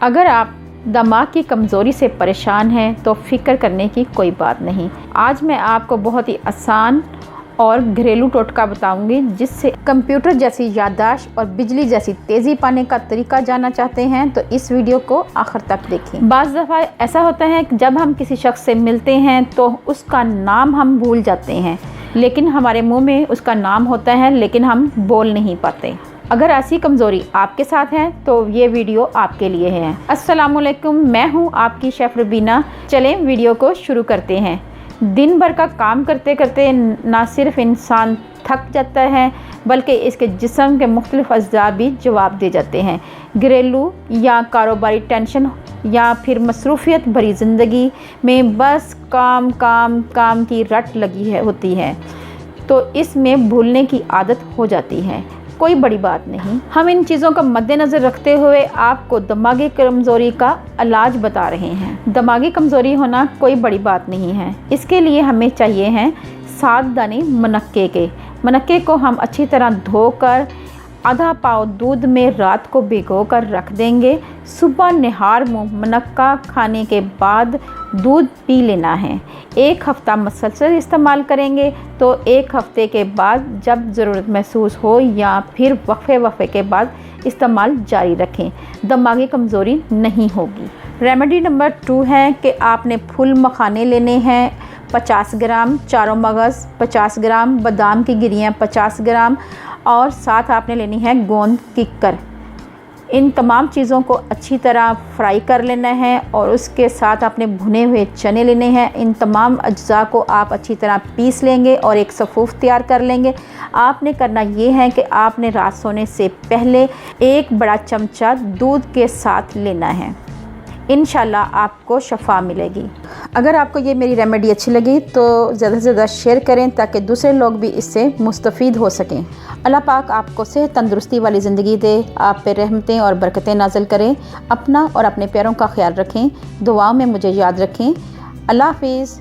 अगर आप दिमाग की कमज़ोरी से परेशान हैं तो फ़िक्र करने की कोई बात नहीं। आज मैं आपको बहुत ही आसान और घरेलू टोटका बताऊंगी, जिससे कंप्यूटर जैसी याददाश्त और बिजली जैसी तेज़ी पाने का तरीका जानना चाहते हैं तो इस वीडियो को आखिर तक देखें। बाज़ दफ़ा ऐसा होता है कि जब हम किसी शख्स से मिलते हैं तो उसका नाम हम भूल जाते हैं, लेकिन हमारे मुंह में उसका नाम होता है लेकिन हम बोल नहीं पाते। अगर ऐसी कमज़ोरी आपके साथ है तो ये वीडियो आपके लिए है। अस्सलामुअलैकुम, मैं हूँ आपकी शेफ़ रुबीना। चलें वीडियो को शुरू करते हैं। दिन भर का काम करते करते ना सिर्फ इंसान थक जाता है बल्कि इसके जिस्म के मुख्तलिफ अज़्ज़ा भी जवाब दे जाते हैं। घरेलू या कारोबारी टेंशन या फिर मसरूफ़ियत भरी ज़िंदगी में बस काम काम काम की रट लगी होती है, तो इसमें भूलने की आदत हो जाती है। कोई बड़ी बात नहीं, हम इन चीज़ों का मद्देनज़र रखते हुए आपको दिमागी कमज़ोरी का इलाज बता रहे हैं। दिमागी कमज़ोरी होना कोई बड़ी बात नहीं है। इसके लिए हमें चाहिए हैं 7 दाने मनक्के के। मनक्के को हम अच्छी तरह धोकर आधा पाव दूध में रात को भिगो कर रख देंगे। सुबह निहार मुँह मनक्का खाने के बाद दूध पी लेना है। 1 हफ़्ता मुसलसल इस्तेमाल करेंगे तो 1 हफ़्ते के बाद जब ज़रूरत महसूस हो या फिर वक्फे के बाद इस्तेमाल जारी रखें, दिमागी कमज़ोरी नहीं होगी। रेमेडी नंबर 2 है कि आपने फुल मखाने लेने हैं 50 ग्राम, चारों मगज़ 50 ग्राम, बादाम की गिरियाँ 50 ग्राम और साथ आपने लेनी है गोंद किक्कर। इन तमाम चीज़ों को अच्छी तरह फ्राई कर लेना है और उसके साथ आपने भुने हुए चने लेने हैं। इन तमाम अज्जा को आप अच्छी तरह पीस लेंगे और एक सफ़ूफ़ तैयार कर लेंगे। आपने करना ये है कि आपने रात सोने से पहले 1 बड़ा चमचा दूध के साथ लेना है। इंशाल्लाह आपको शफ़ा मिलेगी। अगर आपको ये मेरी रेमेडी अच्छी लगी तो ज़्यादा से ज़्यादा शेयर करें ताकि दूसरे लोग भी इससे मुस्तफ़ीद हो सकें। अल्लाह पाक आपको सेहत तंदुरुस्ती वाली ज़िंदगी दे, आप पे रहमतें और बरकतें नाज़िल करें। अपना और अपने प्यारों का ख्याल रखें, दुआओं में मुझे याद रखें। अल्लाह हाफ़िज़।